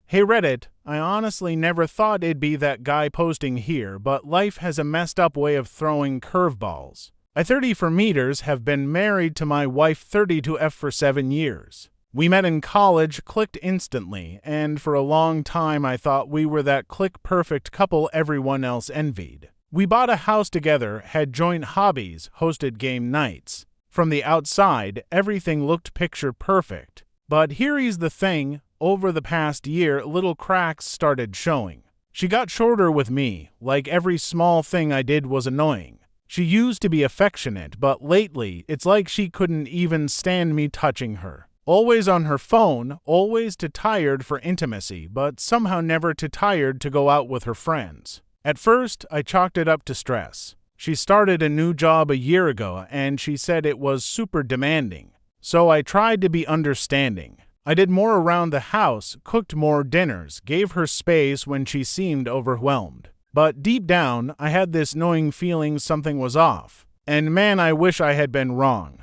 Hey Reddit, I honestly never thought it'd be that guy posting here, but life has a messed up way of throwing curveballs. I 30 for meters have been married to my wife 32F for 7 years. We met in college, clicked instantly, and for a long time I thought we were that click-perfect couple everyone else envied. We bought a house together, had joint hobbies, hosted game nights. From the outside, everything looked picture perfect. But here's the thing, over the past year, little cracks started showing. She got shorter with me, like every small thing I did was annoying. She used to be affectionate, but lately, it's like she couldn't even stand me touching her. Always on her phone, always too tired for intimacy, but somehow never too tired to go out with her friends. At first, I chalked it up to stress. She started a new job a year ago, and she said it was super demanding. So I tried to be understanding. I did more around the house, cooked more dinners, gave her space when she seemed overwhelmed. But deep down, I had this gnawing feeling something was off. And man, I wish I had been wrong.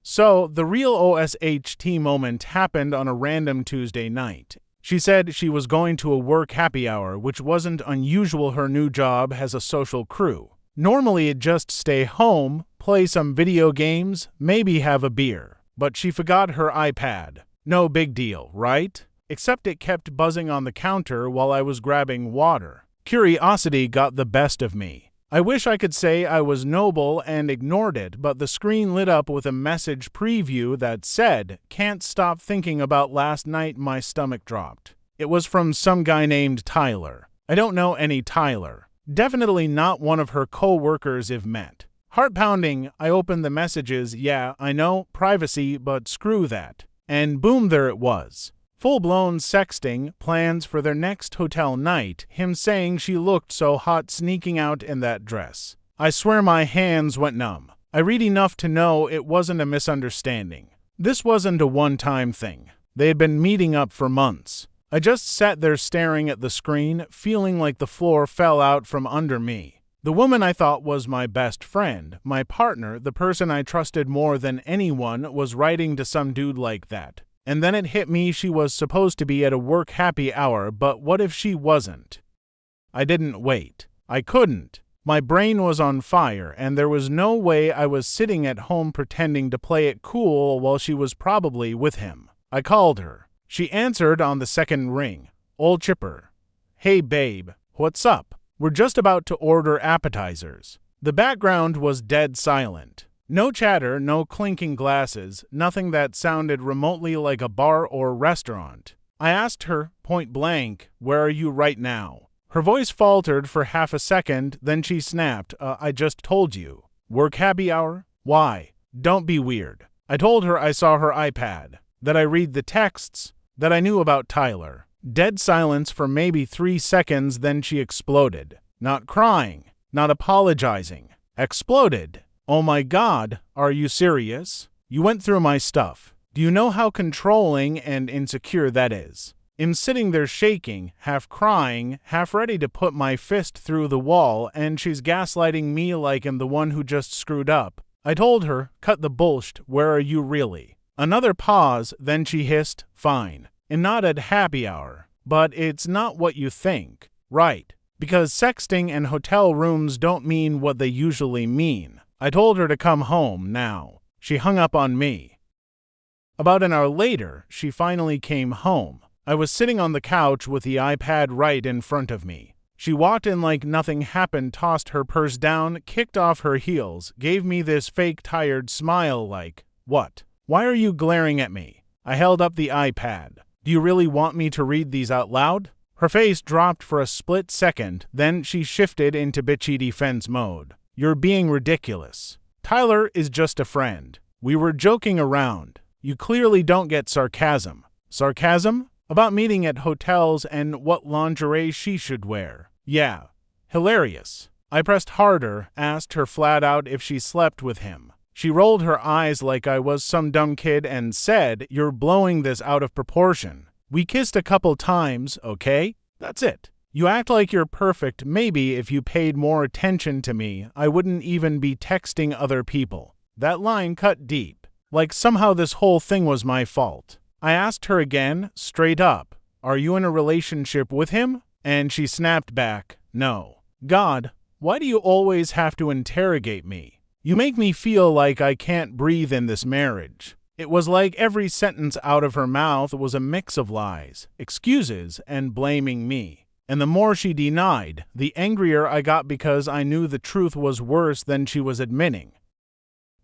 So, the real OSHT moment happened on a random Tuesday night. She said she was going to a work happy hour, which wasn't unusual. Her new job has a social crew. Normally it'd just stay home, play some video games, maybe have a beer. But she forgot her iPad. No big deal, right? Except it kept buzzing on the counter while I was grabbing water. Curiosity got the best of me. I wish I could say I was noble and ignored it, but the screen lit up with a message preview that said, "Can't stop thinking about last night." My stomach dropped. It was from some guy named Tyler. I don't know any Tyler. Definitely not one of her co-workers if met. Heart pounding, I opened the messages. Yeah, I know, privacy, but screw that. And boom, there it was. Full-blown sexting, plans for their next hotel night, him saying she looked so hot sneaking out in that dress. I swear my hands went numb. I read enough to know it wasn't a misunderstanding. This wasn't a one-time thing. They had been meeting up for months. I just sat there staring at the screen, feeling like the floor fell out from under me. The woman I thought was my best friend, my partner, the person I trusted more than anyone, was writing to some dude like that. And then it hit me, she was supposed to be at a work happy hour, but what if she wasn't? I didn't wait. I couldn't. My brain was on fire, and there was no way I was sitting at home pretending to play it cool while she was probably with him. I called her. She answered on the second ring. Old chipper. Hey babe, what's up? We're just about to order appetizers. The background was dead silent. No chatter, no clinking glasses, nothing that sounded remotely like a bar or restaurant. I asked her, point blank, where are you right now? Her voice faltered for half a second, then she snapped, I just told you. Work happy hour? Why? Don't be weird. I told her I saw her iPad, that I read the texts, that I knew about Tyler. Dead silence for maybe 3 seconds, then she exploded. Not crying, not apologizing. Exploded. Oh my God, are you serious? You went through my stuff. Do you know how controlling and insecure that is? I'm sitting there shaking, half crying, half ready to put my fist through the wall, and she's gaslighting me like I'm the one who just screwed up. I told her, cut the bullshit, where are you really? Another pause, then she hissed, fine. And not at happy hour. But it's not what you think. Right. Because sexting and hotel rooms don't mean what they usually mean. I told her to come home now. She hung up on me. About an hour later, she finally came home. I was sitting on the couch with the iPad right in front of me. She walked in like nothing happened, tossed her purse down, kicked off her heels, gave me this fake tired smile like, what? Why are you glaring at me? I held up the iPad. Do you really want me to read these out loud? Her face dropped for a split second, then she shifted into bitchy defense mode. You're being ridiculous. Tyler is just a friend. We were joking around. You clearly don't get sarcasm. Sarcasm? About meeting at hotels and what lingerie she should wear. Yeah. Hilarious. I pressed harder, asked her flat out if she slept with him. She rolled her eyes like I was some dumb kid and said, you're blowing this out of proportion. We kissed a couple times, okay? That's it. You act like you're perfect. Maybe if you paid more attention to me, I wouldn't even be texting other people. That line cut deep. Like somehow this whole thing was my fault. I asked her again, straight up. Are you in a relationship with him? And she snapped back, no. God, why do you always have to interrogate me? You make me feel like I can't breathe in this marriage. It was like every sentence out of her mouth was a mix of lies, excuses, and blaming me. And the more she denied, the angrier I got because I knew the truth was worse than she was admitting.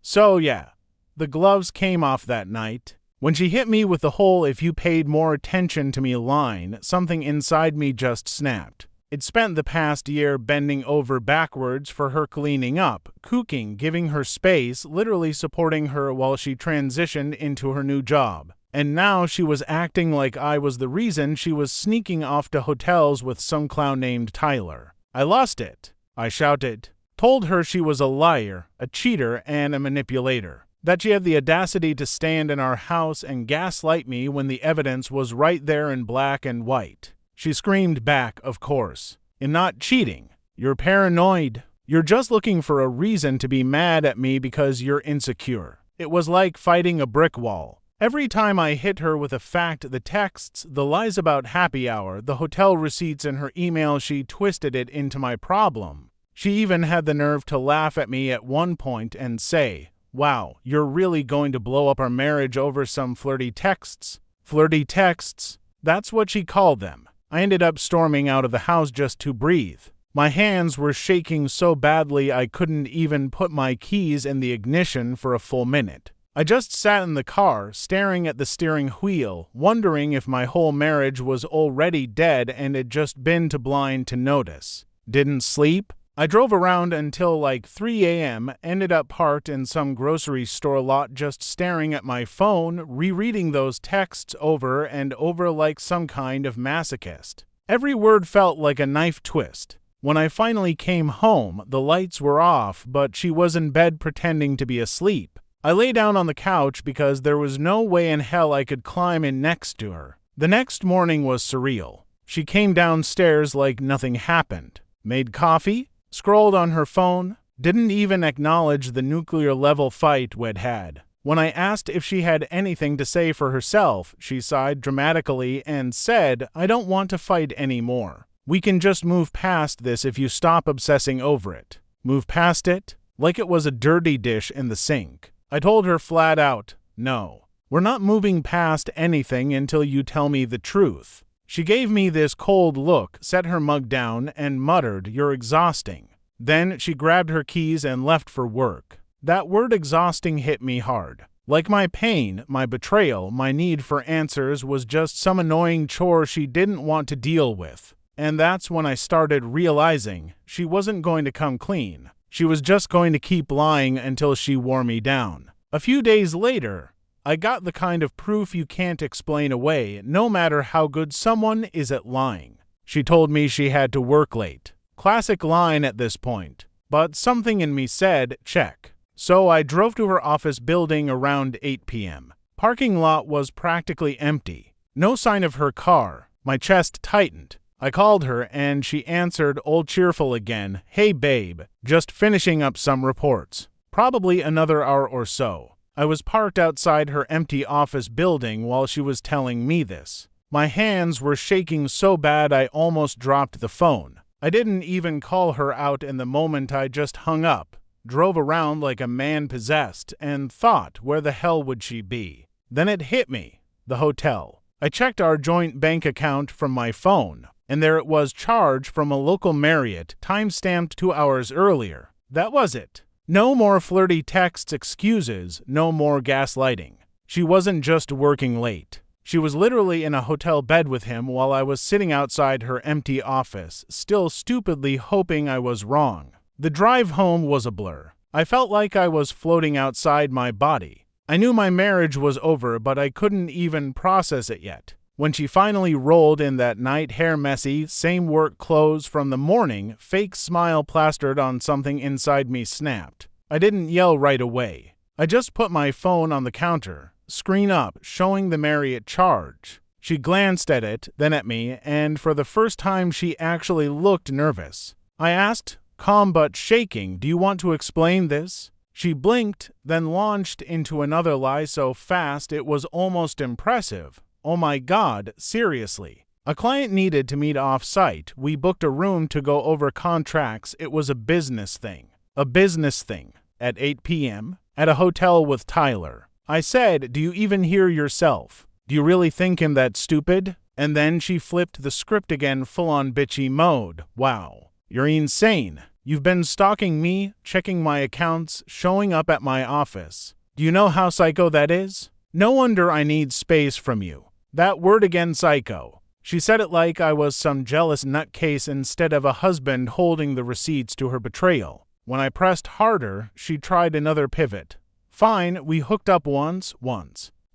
So yeah, the gloves came off that night. When she hit me with the whole "if you paid more attention to me" line, something inside me just snapped. It spent the past year bending over backwards for her, cleaning up, cooking, giving her space, literally supporting her while she transitioned into her new job. And now she was acting like I was the reason she was sneaking off to hotels with some clown named Tyler. I lost it. I shouted, told her she was a liar, a cheater, and a manipulator. That she had the audacity to stand in our house and gaslight me when the evidence was right there in black and white. She screamed back, of course, "I'm not cheating. You're paranoid. You're just looking for a reason to be mad at me because you're insecure." It was like fighting a brick wall. Every time I hit her with a fact, the texts, the lies about happy hour, the hotel receipts in her email, she twisted it into my problem. She even had the nerve to laugh at me at one point and say, "Wow, you're really going to blow up our marriage over some flirty texts?" Flirty texts? That's what she called them. I ended up storming out of the house just to breathe. My hands were shaking so badly I couldn't even put my keys in the ignition for a full minute. I just sat in the car, staring at the steering wheel, wondering if my whole marriage was already dead and had just been too blind to notice. Didn't sleep. I drove around until like 3 a.m., ended up parked in some grocery store lot just staring at my phone, rereading those texts over and over like some kind of masochist. Every word felt like a knife twist. When I finally came home, the lights were off, but she was in bed pretending to be asleep. I lay down on the couch because there was no way in hell I could climb in next to her. The next morning was surreal. She came downstairs like nothing happened, made coffee, scrolled on her phone, didn't even acknowledge the nuclear-level fight we'd had. When I asked if she had anything to say for herself, she sighed dramatically and said, "I don't want to fight anymore. We can just move past this if you stop obsessing over it." Move past it? Like it was a dirty dish in the sink. I told her flat out, no. We're not moving past anything until you tell me the truth. She gave me this cold look, set her mug down, and muttered, "You're exhausting." Then she grabbed her keys and left for work. That word exhausting hit me hard. Like my pain, my betrayal, my need for answers was just some annoying chore she didn't want to deal with. And that's when I started realizing she wasn't going to come clean. She was just going to keep lying until she wore me down. A few days later, I got the kind of proof you can't explain away, no matter how good someone is at lying. She told me she had to work late. Classic line at this point. But something in me said, check. So I drove to her office building around 8 p.m. Parking lot was practically empty. No sign of her car. My chest tightened. I called her and she answered, all cheerful again, "Hey babe, just finishing up some reports. Probably another hour or so." I was parked outside her empty office building while she was telling me this. My hands were shaking so bad I almost dropped the phone. I didn't even call her out in the moment. I just hung up, drove around like a man possessed, and thought, where the hell would she be? Then it hit me. The hotel. I checked our joint bank account from my phone, and there it was, charged from a local Marriott, time-stamped 2 hours earlier. That was it. No more flirty texts, excuses, no more gaslighting. She wasn't just working late. She was literally in a hotel bed with him while I was sitting outside her empty office, still stupidly hoping I was wrong. The drive home was a blur. I felt like I was floating outside my body. I knew my marriage was over, but I couldn't even process it yet. When she finally rolled in that night, hair messy, same work clothes from the morning, fake smile plastered on something inside me snapped. I didn't yell right away. I just put my phone on the counter, screen up, showing the Marriott charge. She glanced at it, then at me, and for the first time she actually looked nervous. I asked, calm but shaking, "Do you want to explain this?" She blinked, then launched into another lie so fast it was almost impressive. "Oh my God, seriously. A client needed to meet off-site. We booked a room to go over contracts. It was a business thing. A business thing. At 8 p.m. at a hotel with Tyler. I said, "Do you even hear yourself? Do you really think him that stupid?" And then she flipped the script again, full-on bitchy mode. "Wow. You're insane. You've been stalking me, checking my accounts, showing up at my office. Do you know how psycho that is? No wonder I need space from you." That word again, psycho. She said it like I was some jealous nutcase instead of a husband holding the receipts to her betrayal. When I pressed harder, she tried another pivot. "Fine, we hooked up once.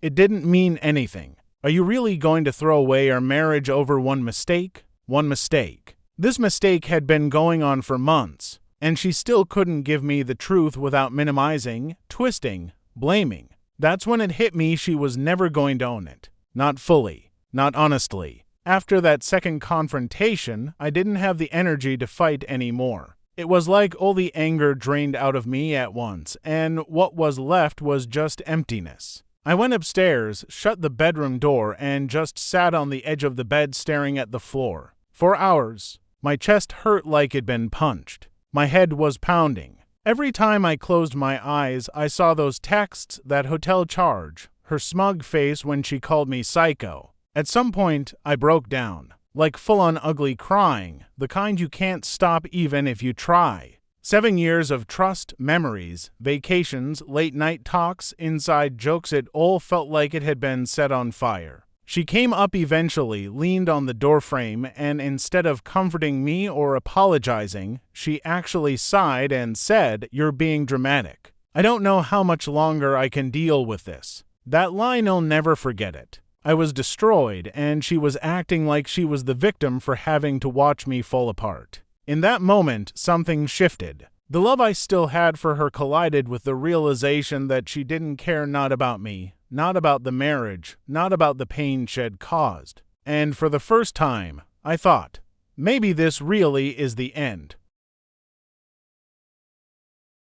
It didn't mean anything. Are you really going to throw away our marriage over one mistake?" One mistake. This mistake had been going on for months, and she still couldn't give me the truth without minimizing, twisting, blaming. That's when it hit me she was never going to own it. Not fully. Not honestly. After that second confrontation, I didn't have the energy to fight anymore. It was like all the anger drained out of me at once, and what was left was just emptiness. I went upstairs, shut the bedroom door, and just sat on the edge of the bed staring at the floor. For hours. My chest hurt like it'd been punched. My head was pounding. Every time I closed my eyes, I saw those texts, that hotel charge, her smug face when she called me psycho. At some point, I broke down, like full-on ugly crying, the kind you can't stop even if you try. 7 years of trust, memories, vacations, late-night talks, inside jokes, it all felt like it had been set on fire. She came up eventually, leaned on the doorframe, and instead of comforting me or apologizing, she actually sighed and said, "You're being dramatic. I don't know how much longer I can deal with this." That line, I'll never forget it. I was destroyed, and she was acting like she was the victim for having to watch me fall apart. In that moment, something shifted. The love I still had for her collided with the realization that she didn't care, not about me, not about the marriage, not about the pain she'd caused. And for the first time, I thought, maybe this really is the end.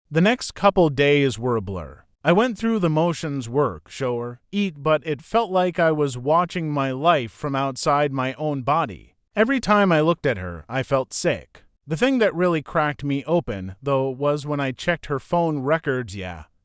The next couple days were a blur. I went through the motions, work, show her, eat, but it felt like I was watching my life from outside my own body. Every time I looked at her, I felt sick. The thing that really cracked me open, though, was when I checked her phone records.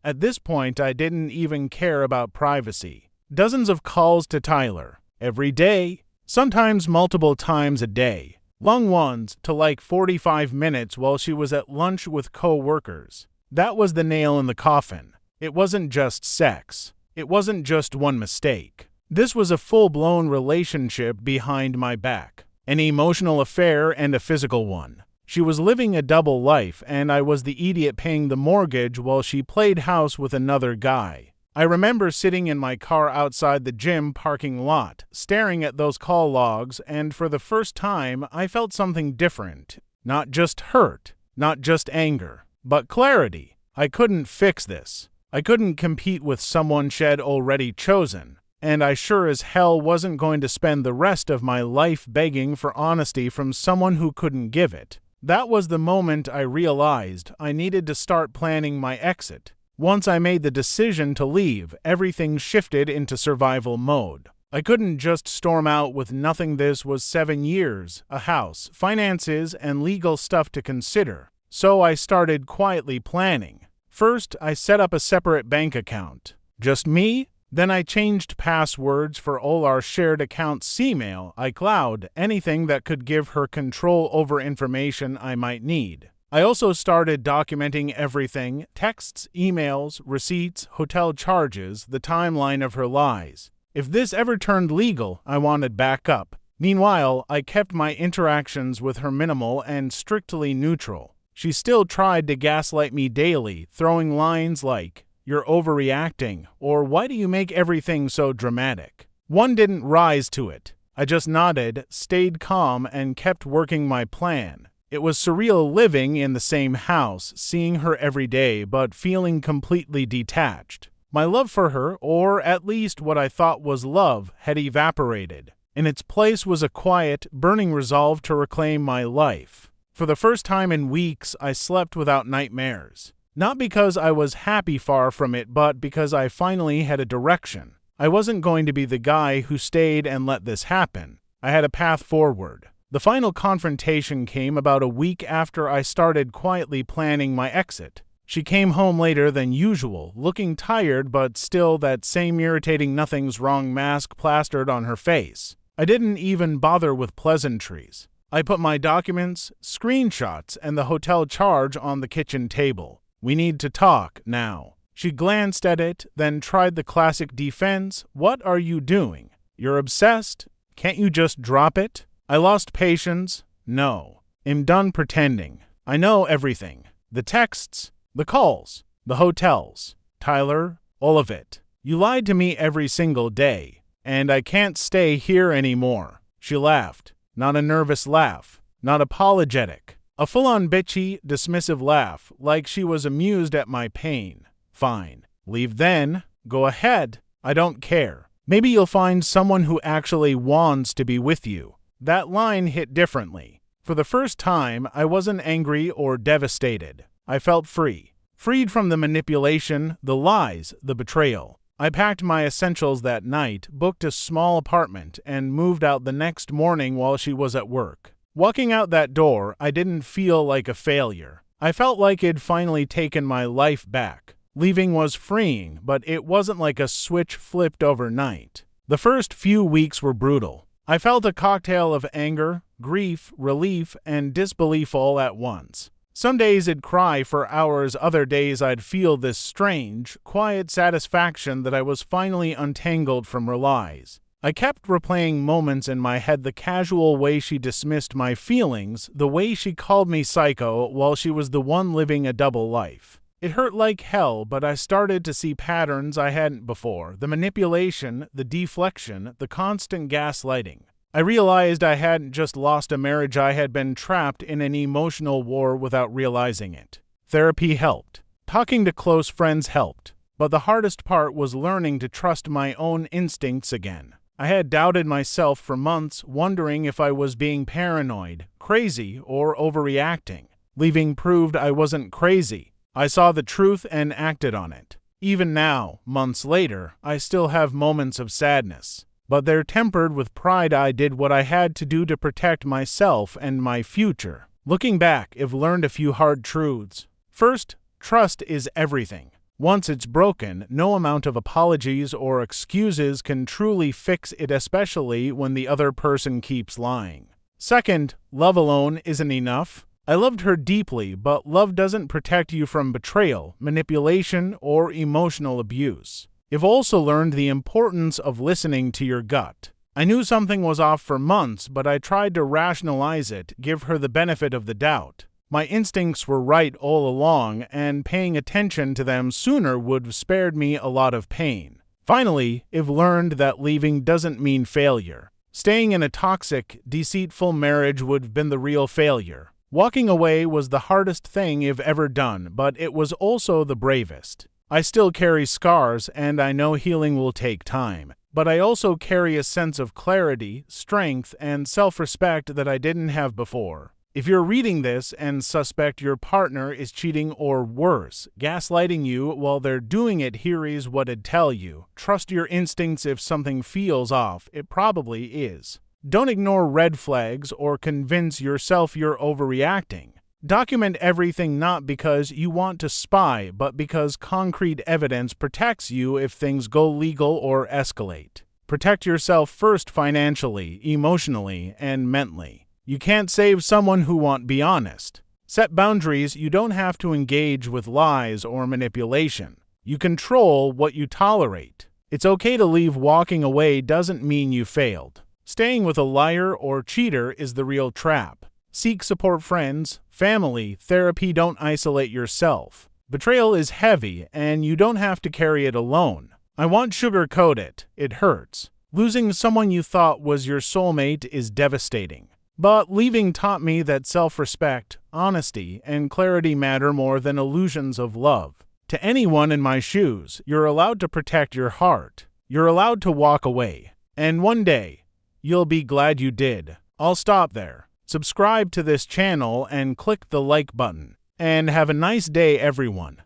At this point, I didn't even care about privacy. Dozens of calls to Tyler. Every day. Sometimes multiple times a day. Long ones to like 45 minutes while she was at lunch with co-workers. That was the nail in the coffin. It wasn't just sex. It wasn't just one mistake. This was a full-blown relationship behind my back. An emotional affair and a physical one. She was living a double life, and I was the idiot paying the mortgage while she played house with another guy. I remember sitting in my car outside the gym parking lot, staring at those call logs, and for the first time, I felt something different. Not just hurt, not just anger, but clarity. I couldn't fix this. I couldn't compete with someone she'd already chosen, and I sure as hell wasn't going to spend the rest of my life begging for honesty from someone who couldn't give it. That was the moment I realized I needed to start planning my exit. Once I made the decision to leave, everything shifted into survival mode. I couldn't just storm out with nothing. This was 7 years, a house, finances, and legal stuff to consider. So I started quietly planning. First, I set up a separate bank account. Just me? Then I changed passwords for all our shared accounts, email, iCloud, anything that could give her control over information I might need. I also started documenting everything: texts, emails, receipts, hotel charges, the timeline of her lies. If this ever turned legal, I wanted backup. Meanwhile, I kept my interactions with her minimal and strictly neutral. She still tried to gaslight me daily, throwing lines like, "You're overreacting," or "Why do you make everything so dramatic?" One didn't rise to it. I just nodded, stayed calm, and kept working my plan. It was surreal living in the same house, seeing her every day, but feeling completely detached. My love for her, or at least what I thought was love, had evaporated. In its place was a quiet, burning resolve to reclaim my life. For the first time in weeks, I slept without nightmares. Not because I was happy, far from it, but because I finally had a direction. I wasn't going to be the guy who stayed and let this happen. I had a path forward. The final confrontation came about a week after I started quietly planning my exit. She came home later than usual, looking tired but still that same irritating nothing's wrong mask plastered on her face. I didn't even bother with pleasantries. I put my documents, screenshots, and the hotel charge on the kitchen table. We need to talk now. She glanced at it, then tried the classic defense. What are you doing? You're obsessed? Can't you just drop it? I lost patience. No. I'm done pretending. I know everything. The texts, the calls, the hotels. Tyler, all of it. You lied to me every single day, and I can't stay here anymore. She laughed. Not a nervous laugh, not apologetic. A full-on bitchy, dismissive laugh, like she was amused at my pain. Fine. Leave then. Go ahead. I don't care. Maybe you'll find someone who actually wants to be with you. That line hit differently. For the first time, I wasn't angry or devastated. I felt free. Freed from the manipulation, the lies, the betrayal. I packed my essentials that night, booked a small apartment, and moved out the next morning while she was at work. Walking out that door, I didn't feel like a failure. I felt like I'd finally taken my life back. Leaving was freeing, but it wasn't like a switch flipped overnight. The first few weeks were brutal. I felt a cocktail of anger, grief, relief, and disbelief all at once. Some days I'd cry for hours, other days I'd feel this strange, quiet satisfaction that I was finally untangled from her lies. I kept replaying moments in my head, the casual way she dismissed my feelings, the way she called me psycho while she was the one living a double life. It hurt like hell, but I started to see patterns I hadn't before, the manipulation, the deflection, the constant gaslighting. I realized I hadn't just lost a marriage, I had been trapped in an emotional war without realizing it. Therapy helped. Talking to close friends helped. But the hardest part was learning to trust my own instincts again. I had doubted myself for months, wondering if I was being paranoid, crazy, or overreacting. Leaving proved I wasn't crazy. I saw the truth and acted on it. Even now, months later, I still have moments of sadness. But they're tempered with pride. I did what I had to do to protect myself and my future. Looking back, I've learned a few hard truths. First, trust is everything. Once it's broken, no amount of apologies or excuses can truly fix it, especially when the other person keeps lying. Second, love alone isn't enough. I loved her deeply, but love doesn't protect you from betrayal, manipulation, or emotional abuse. I've also learned the importance of listening to your gut. I knew something was off for months, but I tried to rationalize it, give her the benefit of the doubt. My instincts were right all along, and paying attention to them sooner would have spared me a lot of pain. Finally, I've learned that leaving doesn't mean failure. Staying in a toxic, deceitful marriage would have been the real failure. Walking away was the hardest thing I've ever done, but it was also the bravest. I still carry scars, and I know healing will take time. But I also carry a sense of clarity, strength, and self-respect that I didn't have before. If you're reading this and suspect your partner is cheating or worse, gaslighting you while they're doing it, here is what I'd tell you. Trust your instincts. If something feels off, it probably is. Don't ignore red flags or convince yourself you're overreacting. Document everything, not because you want to spy, but because concrete evidence protects you if things go legal or escalate. Protect yourself first, financially, emotionally, and mentally. You can't save someone who won't be honest. Set boundaries. You don't have to engage with lies or manipulation. You control what you tolerate. It's okay to leave. Walking away doesn't mean you failed. Staying with a liar or cheater is the real trap. Seek support, friends, family, therapy. Don't isolate yourself. Betrayal is heavy, and you don't have to carry it alone. I won't sugarcoat it. It hurts. Losing someone you thought was your soulmate is devastating. But leaving taught me that self-respect, honesty, and clarity matter more than illusions of love. To anyone in my shoes, you're allowed to protect your heart. You're allowed to walk away. And one day, you'll be glad you did. I'll stop there. Subscribe to this channel and click the like button. And have a nice day, everyone.